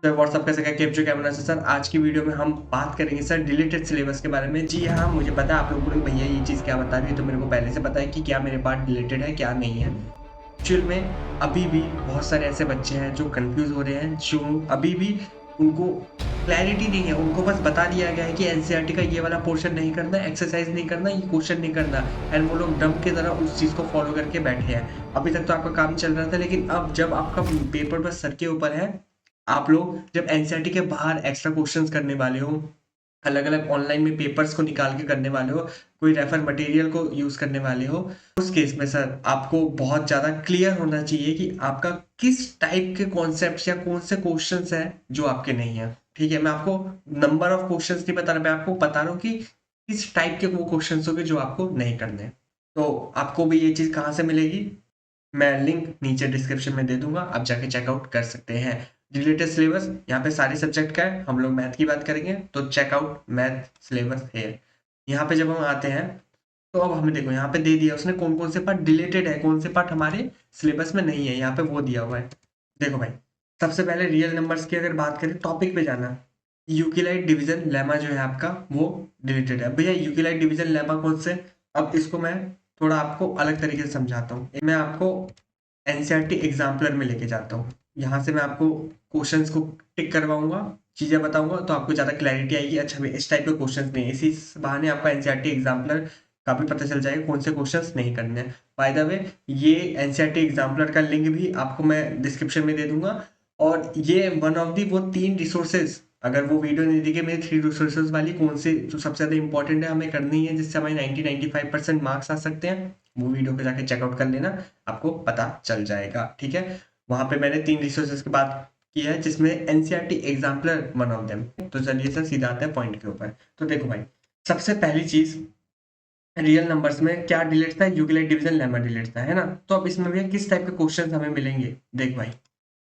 तो व्हाट्सअप कैसे क्या कैप्चर कैमरा से सर आज की वीडियो में हम बात करेंगे सर डिलीटेड सिलेबस के बारे में। जी हाँ, मुझे पता है आप लोग बोलोगे भैया ये चीज़ क्या बता रही है, तो मेरे को पहले से पता है कि क्या मेरे पास डिलीटेड है क्या नहीं है। एक्चुअल में अभी भी बहुत सारे ऐसे बच्चे हैं जो कंफ्यूज हो रहे हैं, जो अभी भी उनको क्लैरिटी नहीं है। उनको बस बता दिया गया है कि एनसीईआरटी का ये वाला पोर्शन नहीं करना, एक्सरसाइज नहीं करना, ये क्वेश्चन नहीं करना, एंड वो लोग डंप की तरह उस चीज़ को फॉलो करके बैठे हैं। अभी तक तो आपका काम चल रहा था, लेकिन अब जब आपका पेपर बस सर के ऊपर है, आप लोग जब एनसीईआरटी के बाहर एक्स्ट्रा क्वेश्चंस करने वाले हो, अलग-अलग ऑनलाइन में पेपर्स को निकाल के करने वाले हो, कोई रेफर मटेरियल को यूज़ करने वाले हो, उस केस में सर आपको बहुत ज़्यादा क्लियर होना चाहिए कि आपका किस टाइप के कॉन्सेप्ट्स या कौन से क्वेश्चंस हैं जो आपके नहीं हैं। ठीक है? मैं आपको नंबर ऑफ क्वेश्चंस नहीं बता रहा, मैं आपको बता रहा हूँ कि किस टाइप के वो क्वेश्चंस होंगे जो आपको नहीं करने हैं। तो आपको भी ये चीज़ कहाँ से मिलेगी? मैं लिंक नीचे डिस्क्रिप्शन में दे दूंगा, आप जाके चेकआउट कर सकते हैं। रिलेटेड सिलेबस यहाँ पे सारे सब्जेक्ट का है, हम लोग मैथ की बात करेंगे तो चेकआउट मैथ सिलेबस है। यहाँ पे जब हम आते हैं तो अब हमें देखो यहाँ पे दे दिया उसने कौन कौन से पार्ट डिलीटेड है, कौन से पार्ट हमारे सिलेबस में नहीं है, यहाँ पे वो दिया हुआ है। देखो भाई, सबसे पहले रियल नंबर्स की अगर बात करें, टॉपिक पे जाना, यूक्लिड डिवीजन लेमा जो है आपका वो डिलीटेड है। भैया यूक्लिड डिवीजन लेमा कौन से, अब इसको मैं थोड़ा आपको अलग तरीके से समझाता हूँ। मैं आपको एनसीईआरटी एग्जाम्पलर में लेके जाता हूँ। यहाँ से मैं आपको क्वेश्चंस को टिक करवाऊंगा, चीजें बताऊंगा, तो आपको ज्यादा क्लैरिटी आएगी। अच्छा भाई इस टाइप के क्वेश्चंस नहीं है, इसी बहाने आपका एनसीईआरटी एग्जाम्पलर का भी पता चल जाएगा कौन से क्वेश्चंस नहीं करने हैं। बाय द वे, ये एनसीईआरटी एग्जाम्पलर का लिंक भी आपको मैं डिस्क्रिप्शन में दे दूंगा। और ये वन ऑफ दी वो 3 रिसोर्सेज, अगर वो वीडियो नहीं दिखे मेरी 3 रिसोर्सेज वाली कौन से जो सबसे ज्यादा इंपॉर्टेंट है हमें करनी है जिससे हमारे 90-95% मार्क्स आ सकते हैं, वो वीडियो पे जाके चेकआउट कर लेना, आपको पता चल जाएगा। ठीक है? वहां पे मैंने 3 रिसोर्सेज की बात की है जिसमें NCERT exemplar one of them. तो चलिए सर सीधा आते हैं पॉइंट के ऊपर। तो देखो भाई, सबसे पहली चीज, रियल नंबर्स में क्या डिलीट था, यूक्लिड डिवीजन लेमा डिलीट था, है ना? तो अब इसमें भी किस टाइप के क्वेश्चन हमें मिलेंगे, देख भाई।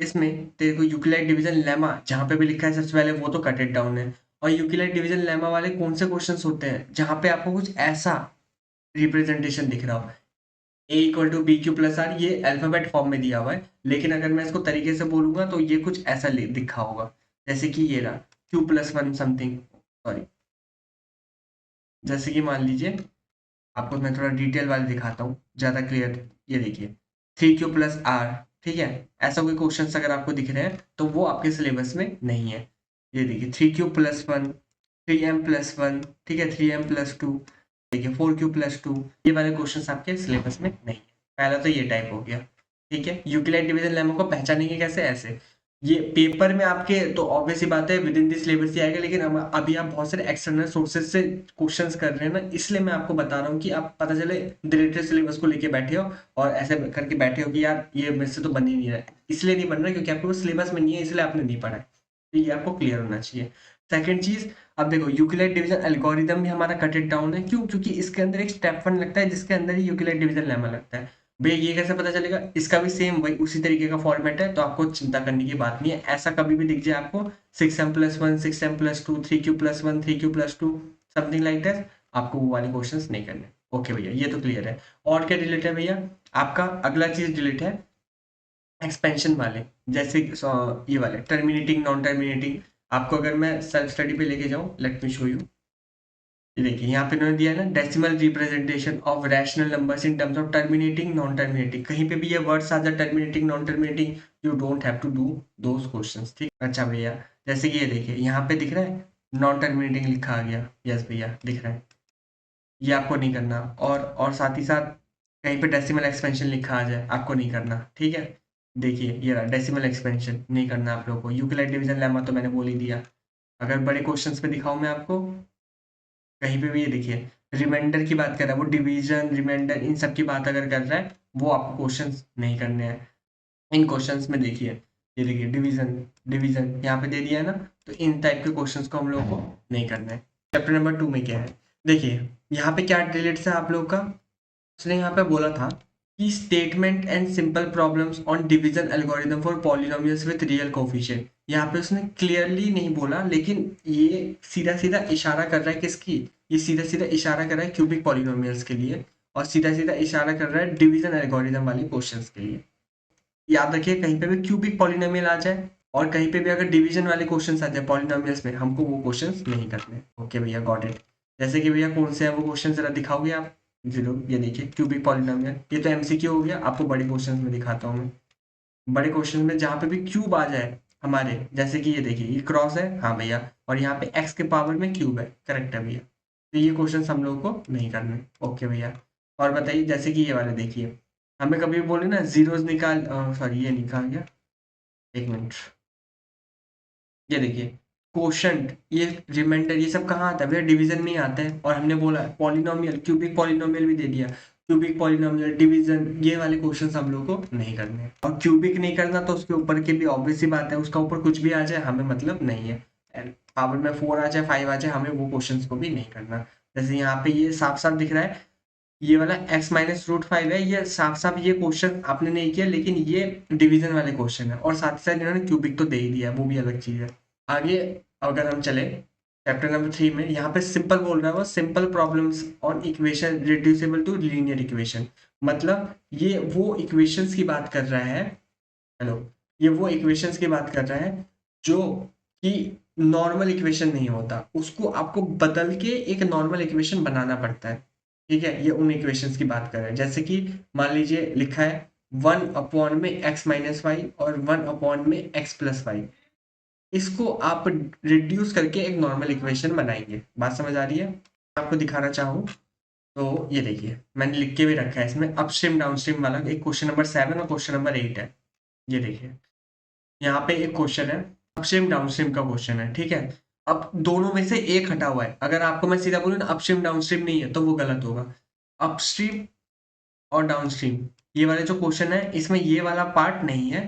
इसमें तेरे को यूक्लिड डिवीजन लेमा जहां पे भी लिखा है सबसे पहले वो तो कट इट डाउन है। और यूक्लिड डिवीजन लेमा वाले कौन से क्वेश्चंस होते हैं जहां पे आपको कुछ ऐसा रिप्रेजेंटेशन दिख रहा हो, a equal to b q plus r, ये अल्फाबेट फॉर्म में दिया हुआ है, लेकिन अगर मैं इसको तरीके से बोलूंगा तो ये कुछ ऐसा दिखा होगा, जैसे कि ये रहा Q plus one something, sorry, जैसे कि मान लीजिए, आपको मैं थोड़ा डिटेल वाले दिखाता हूँ ज़्यादा क्लियर। ये देखिए 3Q प्लस आर, ठीक है? ऐसा कोई क्वेश्चन अगर आपको दिख रहे हैं तो वो आपके सिलेबस में नहीं है। ये देखिए 3Q plus one, 3M plus one, ठीक है, 3M प्लस टू, देखिए 4Q प्लस टू, ये वाले क्वेश्चन आपके सिलेबस में नहीं है। पहला तो ये टाइप हो गया। ठीक है? यूक्लिड डिवीजन लेमा को पहचानेंगे कैसे? ऐसे, ये पेपर में आपके तो ऑब्वियस ही बात है विद इन दी सिलेबस ही आएगा, लेकिन हम अभी आप बहुत सारे एक्सटर्नल सोर्सेज से क्वेश्चंस कर रहे हैं ना, इसलिए मैं आपको बता रहा हूँ कि आप पता चले रिलेटेड सिलेबस को लेके बैठे हो और ऐसे करके बैठे हो कि यार ये मेरे से तो बन ही नहीं रहा है। इसलिए नहीं बन रहा क्योंकि आपको सिलेबस में नहीं है, इसलिए आपने नहीं पढ़ा है। तो ये आपको क्लियर होना चाहिए। सेकंड चीज, अब देखो यूक्लिड डिवीजन एल्गोरिदम भी हमारा कट इट डाउन है। क्यों? क्योंकि इसके अंदर एक स्टेप वन लगता है जिसके अंदर ही यूक्लिड डिवीजन लेमा लगता है। भैया ये कैसे पता चलेगा? इसका भी सेम वही उसी तरीके का फॉर्मेट है, तो आपको चिंता करने की बात नहीं है। ऐसा कभी भी दिख जाए आपको 6M plus one, 6M plus two, 3Q plus one, 3Q plus two, something like that, आपको वो वाले क्वेश्चंस नहीं करने। ओके भैया, ये तो क्लियर है। और क्या डिलीट है भैया? आपका अगला चीज डिलीट है एक्सपेंशन वाले, जैसे ये वाले टर्मिनेटिंग, नॉन टर्मिनेटिंग। आपको अगर मैं सेल्फ स्टडी पे लेके जाऊं, लेट मी शो यू। ये देखिए यहाँ पे इन्होंने दिया है ना, decimal representation of rational numbers in terms of terminating, non terminating. कहीं पे भी ये वर्ड्स आ जाए terminating, non terminating, you don't have to do those questions. ठीक, अच्छा भैया, जैसे कि ये देखिए यहाँ पे दिख रहा है नॉन टर्मिनेटिंग लिखा आ गया, यस भैया दिख रहा है, ये आपको नहीं करना। और साथ ही साथ कहीं पे डेसिमल एक्सपेंशन लिखा आ जाए, आपको नहीं करना। ठीक है? देखिए ये रहा डेसिमल एक्सपेंशन, नहीं करना आप लोगों को। यूक्लिड डिवीजन लेमा तो मैंने बोल ही दिया। अगर बड़े क्वेश्चंस पे दिखाऊं मैं आपको, कहीं पे भी ये देखिए रिमाइंडर की बात कर रहा है, वो डिवीजन रिमाइंडर इन सब की बात अगर कर रहा है, वो आपको क्वेश्चंस नहीं करने हैं। इन क्वेश्चंस में देखिए, ये देखिए डिवीजन, डिवीजन यहाँ पे दे दिया है ना, तो इन टाइप के क्वेश्चंस को हम लोग को नहीं करना है। चैप्टर नंबर 2 में क्या है, देखिए यहाँ पे क्या रिलेट्स है आप लोग का। उसने यहाँ पे बोला था कि statement and simple problems on division algorithm for polynomials with real coefficient. यहाँ पे उसने क्लियरली नहीं बोला, लेकिन ये सीधा सीधा इशारा कर रहा है किसकी, ये सीधा सीधा इशारा कर रहा है क्यूबिक पॉलिनोमियल्स के लिए, और सीधा सीधा इशारा कर रहा है डिवीजन एल्गोरिदम वाले क्वेश्चंस के लिए। याद रखिए कहीं पे भी क्यूबिक पॉलिनोमियल आ जाए और कहीं पे भी अगर डिवीजन वाले क्वेश्चंस आते हैं पॉलिनोमियल्स में, हमको वो क्वेश्चंस नहीं करने। ओके भैया, गॉट इट। जैसे कि भैया कौन से है वो क्वेश्चन जरा दिखाओगे आप? जरूर, ये देखिए क्यूबिक पॉलिनोमियल, ये तो एमसीक्यू हो गया, आपको बड़े क्वेश्चंस में दिखाता हूँ मैं। बड़े क्वेश्चन में जहाँ पे भी क्यूब आ जाए हमारे, जैसे कि ये देखिए ये क्रॉस है, हाँ भैया, और यहाँ पे एक्स के पावर में क्यूब है, करेक्ट है भैया। तो ये क्वेश्चन हम लोग को नहीं करने। ओके भैया, और बताइए जैसे कि ये वाले देखिए, हमें कभी बोले ना जीरोस निकाल, सॉरी ये निकाल गया, एक मिनट, ये देखिए कोशंट, ये रिमाइंडर, ये सब कहाँ आता है भैया? डिवीजन में ही आता है। और हमने बोला पॉलिनोमियल, क्यूबिक पॉलिनोमियल भी दे दिया, क्यूबिक पॉलिनोमियल, डिवीजन, ये वाले क्वेश्चन हम लोग को नहीं करने हैं। और क्यूबिक नहीं करना तो उसके ऊपर की भी ऑब्वियस सी बात है, उसका ऊपर कुछ भी आ जाए हमें मतलब नहीं है। पावर में 4 आ जाए, 5 आ जाए, हमें वो क्वेश्चन को भी नहीं करना। जैसे यहाँ पे ये साफ साफ दिख रहा है, ये वाला x माइनस रूट 5 है, ये साफ साफ ये क्वेश्चन आपने नहीं किया, लेकिन ये डिवीजन वाले क्वेश्चन है, और साथ ही साथ इन्होंने क्यूबिक तो दे ही दिया है, वो भी अलग चीज है। आगे अगर हम चले चैप्टर नंबर 3 में, यहाँ पे सिंपल बोल रहा है वो, simple problems on equation reducible to linear equation. मतलब ये वो इक्वेशंस की बात कर रहा है, हेलो, ये वो इक्वेशंस की बात कर रहा है जो कि नॉर्मल इक्वेशन नहीं होता, उसको आपको बदल के एक नॉर्मल इक्वेशन बनाना पड़ता है। ठीक है, ये उन इक्वेशंस की बात कर रहे हैं, जैसे कि मान लीजिए लिखा है 1 अपॉन में x माइनस वाई और 1 अपॉन में x प्लस वाई, इसको आप रिड्यूस करके एक नॉर्मल इक्वेशन बनाएंगे। बात समझ आ रही है? आपको दिखाना चाहूँ तो ये देखिए मैंने लिख के भी रखा है इसमें, अपस्ट्रीम डाउनस्ट्रीम वाला एक क्वेश्चन नंबर 7 और क्वेश्चन नंबर 8 है। ये देखिए यहाँ पे एक क्वेश्चन है, अपस्ट्रीम डाउनस्ट्रीम का क्वेश्चन है, ठीक है। अब दोनों में से एक हटा हुआ है, अगर आपको मैं सीधा बोलूँ ना अपस्ट्रीम डाउनस्ट्रीम नहीं है तो वो गलत होगा। अपस्ट्रीम और डाउनस्ट्रीम, ये वाले जो क्वेश्चन है इसमें ये वाला पार्ट नहीं है,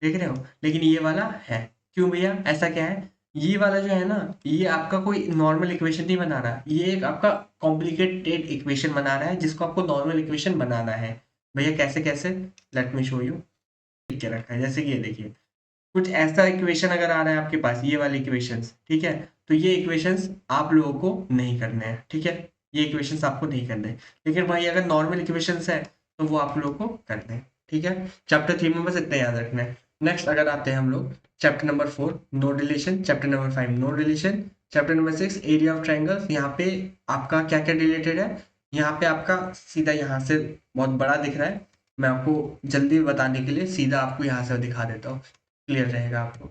देख रहे हो, लेकिन ये वाला है। क्यों भैया, ऐसा क्या है? ये वाला जो है ना, ये आपका कोई नॉर्मल इक्वेशन नहीं बना रहा, ये एक आपका कॉम्प्लिकेटेड इक्वेशन बना रहा है, जिसको आपको नॉर्मल इक्वेशन बनाना है। भैया कैसे कैसे, लेट मी शो यू। लिख के रखा है, जैसे कि ये देखिए कुछ ऐसा इक्वेशन अगर आ रहा है आपके पास, ये वाले इक्वेशंस, ठीक है, तो ये इक्वेशंस आप लोगों को नहीं करने हैं, ठीक है, ये इक्वेशंस आपको नहीं करने हैं। लेकिन भाई अगर नॉर्मल इक्वेशंस है तो वो आप लोगों को करने हैं, ठीक है। चैप्टर 3 में बस इतना याद रखना है। नेक्स्ट अगर आते हैं हम लोग chapter number 4 no relation, chapter number 5 no relation, chapter number 6 area of triangles. यहाँ पे आपका क्या क्या रिलेटेड है, यहाँ पे आपका सीधा यहाँ से बहुत बड़ा दिख रहा है, मैं आपको जल्दी बताने के लिए सीधा आपको यहाँ से दिखा देता हूँ, क्लियर रहेगा आपको।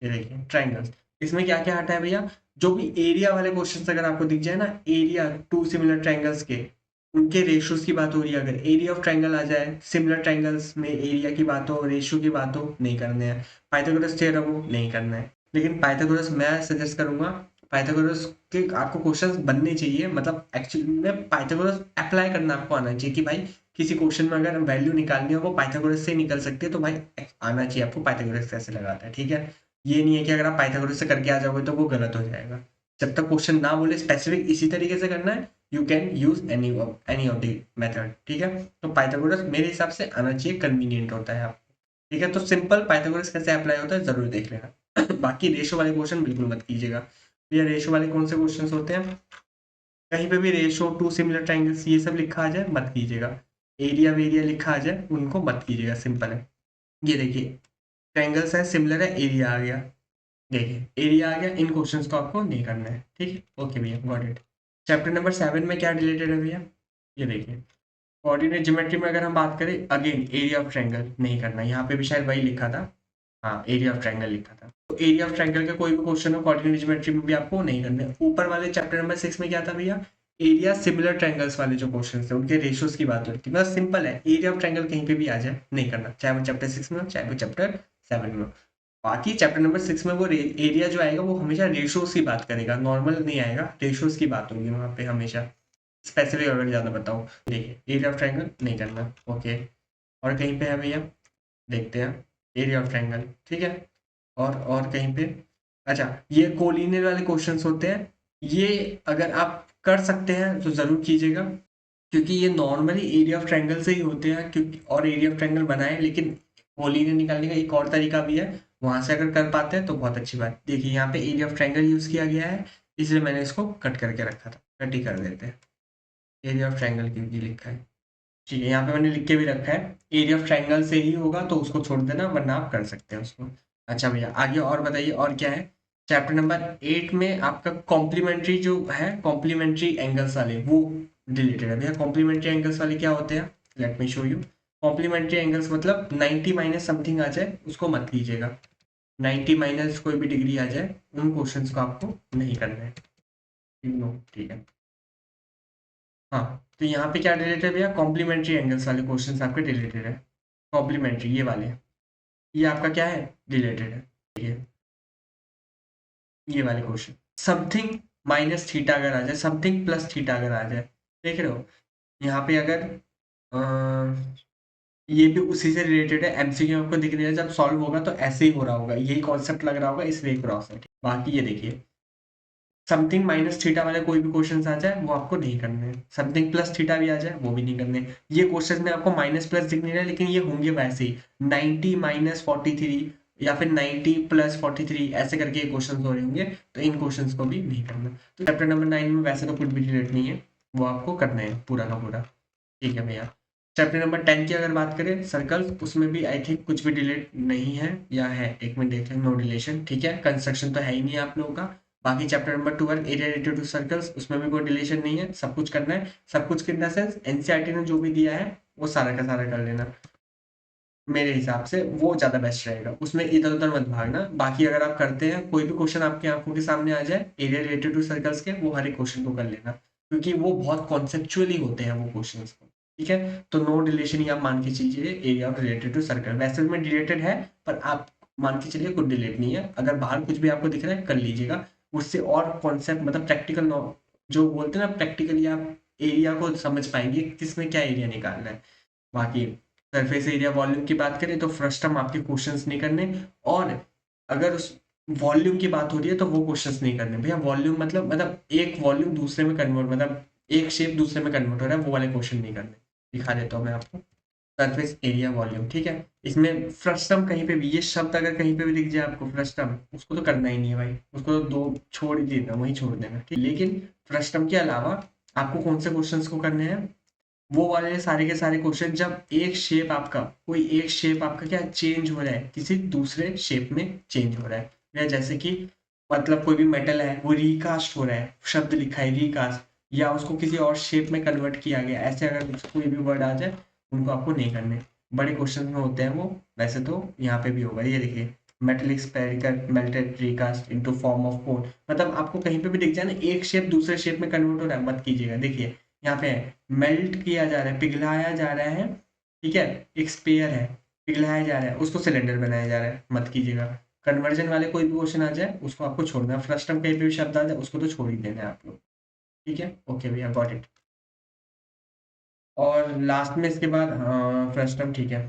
ये देखिए ट्राइंगल्स, इसमें क्या क्या आता है भैया? जो भी एरिया वाले क्वेश्चन अगर आपको दिख जाए ना, एरिया टू सिमिलर ट्राइंगल्स के, उनके रेशियोज की बात हो रही है, अगर एरिया ऑफ ट्राइंगल आ जाए, सिमिलर ट्राइंगल्स में एरिया की बात हो, रेशियो की बात हो, नहीं करने हैं। पाइथागोरस थ्योरम हो, नहीं करना है। लेकिन पाइथागोरस मैं सजेस्ट करूंगा, पाइथागोरस के आपको क्वेश्चंस बनने चाहिए, मतलब एक्चुअली में पाइथागोरस अप्लाई करना आपको आना चाहिए, कि भाई किसी क्वेश्चन में अगर वैल्यू निकालनी हो वो पाइथागोरस से ही निकल सकती है, तो भाई आना चाहिए आपको पाइथागोरस कैसे लगाता है, ठीक है। ये नहीं है कि अगर आप पाइथागोरस से करके आ जाओगे तो वो गलत हो जाएगा। जब तक क्वेश्चन ना बोले स्पेसिफिक इसी तरीके से करना है, you can use any of the method, ठीक है। तो पाइथागोरस मेरे हिसाब से आना चाहिए, कन्वीनियंट होता है आपको, ठीक है। तो सिंपल पाइथागोरस कैसे अप्लाई होता है जरूर देख लेना। बाकी रेशो वाले क्वेश्चन बिल्कुल मत कीजिएगा। ये रेशो वाले कौन से क्वेश्चन होते हैं, कहीं पे भी रेशो टू सिमिलर ट्राइंगल्स ये सब लिखा आ जाए मत कीजिएगा, एरिया वेरिया लिखा आ जाए उनको मत कीजिएगा, सिंपल है। ये देखिए ट्राइंगल्स है, सिमिलर है, एरिया आ गया, देखिए एरिया आ गया, इन क्वेश्चंस को आपको नहीं करना है, ठीक है। ओके भैया, गॉट इट। चैप्टर नंबर 7 में क्या रिलेटेड है भैया, ये देखिए कोऑर्डिनेट ज्योमेट्री में अगर हम बात करें, अगेन एरिया ऑफ ट्रायंगल नहीं करना, यहाँ पे भी शायद वही लिखा था, हाँ एरिया ऑफ ट्रायंगल लिखा था। तो एरिया ऑफ ट्रायंगल का कोई भी क्वेश्चन हो कोऑर्डिनेट ज्योमेट्री में भी आपको नहीं करना है। ऊपर वाले चैप्टर नंबर 6 में क्या था भैया, एरिया सिमिलर ट्रायंगल्स वाले जो क्वेश्चन थे उनके रेशियोज की बात होती थी, बस सिंपल है, एरिया ऑफ ट्रायंगल कहीं पे भी आ जाए नहीं करना, चाहे वो चैप्टर 6 में हो चाहे वो चैप्टर 7 में हो। बाकी चैप्टर नंबर 6 में वो एरिया जो आएगा वो हमेशा रेशियोज की बात करेगा, नॉर्मल नहीं आएगा, रेशियोज की बात होगी वहाँ पे हमेशा, स्पेसिफिक अगर ज़्यादा बताऊँ। देखिए एरिया ऑफ ट्रायंगल नहीं करना, ओके। और कहीं पे है भैया, देखते हैं एरिया ऑफ ट्रायंगल, ठीक है। और कहीं पे, अच्छा ये कोलिनियर वाले क्वेश्चंस होते हैं, ये अगर आप कर सकते हैं तो ज़रूर कीजिएगा, क्योंकि ये नॉर्मली एरिया ऑफ ट्रायंगल से ही होते हैं, क्योंकि और एरिया ऑफ ट्रायंगल बनाए, लेकिन कोलिनियर निकालने का एक और तरीका भी है, वहां से अगर कर पाते हैं तो बहुत अच्छी बात। देखिए यहाँ पे एरिया ऑफ ट्रायंगल यूज़ किया गया है, इसलिए मैंने इसको कट करके रखा था, कट ही कर देते हैं, एरिया ऑफ ट्रायंगल क्योंकि लिखा है, ठीक है। यहाँ पे मैंने लिख के भी रखा है, एरिया ऑफ ट्रायंगल से ही होगा तो उसको छोड़ देना, वरना आप कर सकते हैं उसको। अच्छा भैया आगे और बताइए और क्या है। चैप्टर नंबर 8 में आपका कॉम्प्लीमेंट्री जो है, कॉम्प्लीमेंट्री एंगल्स वाले वो रिलेटेड है भैया। कॉम्प्लीमेंट्री एंगल्स वाले क्या होते हैं, let me show you. Complementary angles मतलब 90 माइनस समथिंग आ जाए उसको मत कीजिएगा। 90 माइनस कोई भी डिग्री आ जाए उन क्वेश्चंस को आपको नहीं करना है। नो ठीक है। हाँ तो यहाँ पे क्या रिलेटेड है भैया, कॉम्प्लीमेंट्री एंगल्स वाले क्वेश्चंस आपके रिलेटेड है। कॉम्प्लीमेंट्री ये वाले, ये आपका क्या है, रिलेटेड है। ये वाले क्वेश्चन समथिंग माइनस थीटा अगर आ जाए, समथिंग प्लस थीटा अगर आ जाए, देख रहे हो यहाँ पे अगर ये भी उसी से रिलेटेड है। एमसीक्यू आपको दिख रहा है, जब सॉल्व होगा तो ऐसे ही हो रहा होगा, यही कॉन्सेप्ट लग रहा होगा, इसलिए क्रॉस है। बाकी ये देखिए समथिंग माइनस थीटा वाले कोई भी क्वेश्चन आ जाए वो आपको नहीं करने हैं। समथिंग प्लस थीटा भी आ जाए वो भी नहीं करने। ये क्वेश्चन में आपको माइनस प्लस दिख नहीं रहा है, लेकिन ये होंगे वैसे ही 90 माइनस 43 या फिर 90 प्लस 43 ऐसे करके ये क्वेश्चन हो रहे होंगे, तो इन क्वेश्चंस को भी नहीं करना। तो चैप्टर नंबर 9 में वैसे तो कुछ भी रिलेट नहीं है, वो आपको करना है पूरा का पूरा। ठीक है भैया। चैप्टर नंबर 10 की अगर बात करें सर्कल्स, उसमें भी आई थिंक कुछ भी डिलेट नहीं है, या है एक मिनट देख लें, नो डिलेशन ठीक है। कंस्ट्रक्शन तो है ही नहीं आप लोगों का। बाकी chapter number 12 area related to circles, उसमें भी कोई डिलेशन नहीं है, सब कुछ करना है। सब कुछ इन द सेंस एनसीईआरटी ने जो भी दिया है वो सारा का सारा कर लेना। मेरे हिसाब से वो ज़्यादा बेस्ट रहेगा, उसमें इधर-उधर मत भागना। बाकी अगर आप करते हैं, कोई भी क्वेश्चन आपकी आँखों के सामने आ जाए एरिया रिलेटेड टू सर्कल्स के, वो हर एक क्वेश्चन को कर लेना, क्योंकि वो बहुत कॉन्सेप्चुअली होते हैं वो क्वेश्चंस को। ठीक है? तो नो रिलेशन ही आप मान के चलिए area of related to circle. वैसे में रिलेटेड है, पर आप मान के चलिए कुछ रिलेट नहीं है। अगर बाहर कुछ भी आपको दिख रहा है, कर लीजिएगा। उससे और कॉन्सेप्ट मतलब प्रैक्टिकल नॉ जो बोलते हैं ना, प्रैक्टिकली आप एरिया को समझ पाएँगे, किसमें क्या एरिया निकालना है। बाकी सरफेस एरिया वॉल्यूम की बात करें तो फ्रस्टम आपके क्वेश्चंस नहीं करने। और अगर उस वॉल्यूम की बात हो रही है तो वो क्वेश्चंस नहीं करने भैया। वॉल्यूम मतलब एक वॉल्यूम दूसरे में कन्वर्ट, मतलब एक शेप दूसरे में कन्वर्ट हो रहा है, वो वाले क्वेश्चन नहीं करने। दिखा देता हूँ मैं आपको। सरफेस एरिया वॉल्यूम ठीक है। इसमें फ्रस्टम कहीं पे भी, ये शब्द अगर कहीं पे भी दिख जाए आपको फ्रस्टम, उसको तो करना ही नहीं है भाई, उसको तो दो छोड़ ही देना, वही छोड़ देना ठीक। लेकिन फ्रस्टम के अलावा आपको कौन से क्वेश्चंस को करने हैं, वो वाले सारे के सारे क्वेश्चन जब एक शेप आपका, कोई एक शेप आपका क्या चेंज हो रहा है, किसी दूसरे शेप में चेंज हो रहा है, या जैसे कि मतलब कोई भी मेटल है वो रिकास्ट हो रहा है, शब्द लिखा है रिकास्ट, या उसको किसी और शेप में कन्वर्ट किया गया, ऐसे अगर कोई भी वर्ड आ जाए उनको आपको नहीं करने। बड़े क्वेश्चन में होते हैं वो, वैसे तो यहाँ पे भी होगा। ये देखिए metallic spherical melted recast into form of cone, मतलब आपको कहीं पे भी दिख जाए ना एक शेप दूसरे शेप में कन्वर्ट हो रहा है, मत कीजिएगा। देखिए यहाँ पे मेल्ट किया जा रहा है, पिघलाया जा रहा है, ठीक है। एक स्पेयर है, पिघलाया जा रहा है, उसको सिलेंडर बनाया जा रहा है, मत कीजिएगा। कन्वर्जन वाले कोई भी क्वेश्चन आ जाए उसको आपको छोड़ना है। फ्रस्टम कहीं पे भी शब्द आ जाए उसको तो छोड़ ही देना है आप लोग। ठीक है, ओके भैया गॉट इट। और लास्ट में इसके बाद फ्रस्टम ठीक है।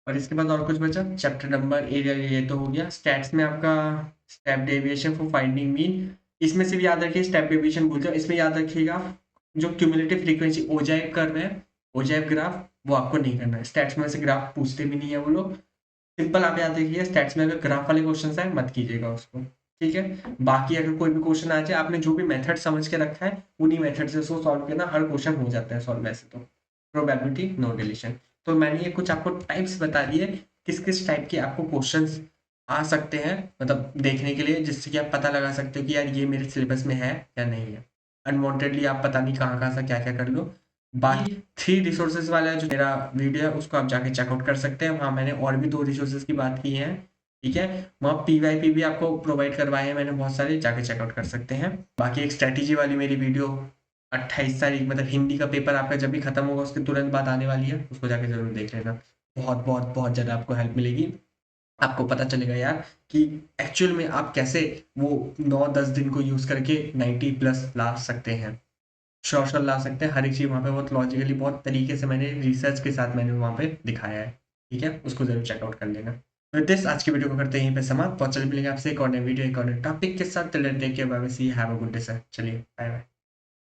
और इसके बाद और कुछ बचा चैप्टर नंबर एरिया, ये तो हो गया। स्टैट्स में आपका step deviation for finding mean, इसमें से भी याद रखिए स्टेप डेविएशन भूल जाओ, इसमें याद रखिएगा जो क्यूमुलेटिव फ्रीक्वेंसी ओजाइव कर रहे हैं, ओजाइव ग्राफ, वो आपको नहीं करना है। स्टैट्स में से ग्राफ पूछते भी नहीं है वो लोग। सिंपल आप याद रखिए स्टैट्स में अगर ग्राफ वाले क्वेश्चन आए मत कीजिएगा उसको। ठीक है, बाकी अगर कोई भी क्वेश्चन आ जाए, आपने जो भी मेथड समझ के रखा है उन्हीं मेथड से उसको सॉल्व करना, हर क्वेश्चन हो जाता है सॉल्व वैसे तो। Probability no deletion. तो मैंने ये कुछ आपको टाइप्स बता दिए, किस किस टाइप के आपको क्वेश्चंस आ सकते हैं, मतलब देखने के लिए, जिससे कि आप पता लगा सकते हो कि यार ये मेरे सिलेबस में है या नहीं है। अनवांटेडली आप पता नहीं कहाँ कहाँ से क्या क्या कर लो। बाकी 3 रिसोर्सेज वाला जो मेरा वीडियो है उसको आप जाके चेकआउट कर सकते हैं, वहाँ मैंने और भी 2 रिसोर्सेज की बात की है। ठीक है, वहाँ पीवाईपी भी आपको प्रोवाइड करवाए हैं मैंने बहुत सारे, जाके चेकआउट कर सकते हैं। बाकी एक स्ट्रैटेजी वाली मेरी वीडियो 28 तारीख, मतलब हिंदी का पेपर आपका जब भी खत्म होगा उसके तुरंत बाद आने वाली है, उसको जाके जरूर देख लेना। बहुत बहुत बहुत ज़्यादा आपको हेल्प मिलेगी। आपको पता चलेगा यार कि एक्चुअल में आप कैसे वो 9-10 दिन को यूज़ करके 90 प्लस ला सकते हैं। श्योर ला सकते हैं, हर एक चीज़ वहाँ पे बहुत लॉजिकली, बहुत तरीके से मैंने रिसर्च के साथ मैंने वहाँ पे दिखाया है। ठीक है, उसको ज़रूर चेकआउट कर लेना। विद दिस आज की वीडियो को करते हैं यहीं पे समाप्त। बहुत जल्द मिलेंगे आपसे एक और नए वीडियो, एक और नए टॉपिक के साथ। Till then take care, bye bye, see you, have a good day sir. चलिए बाय बाय।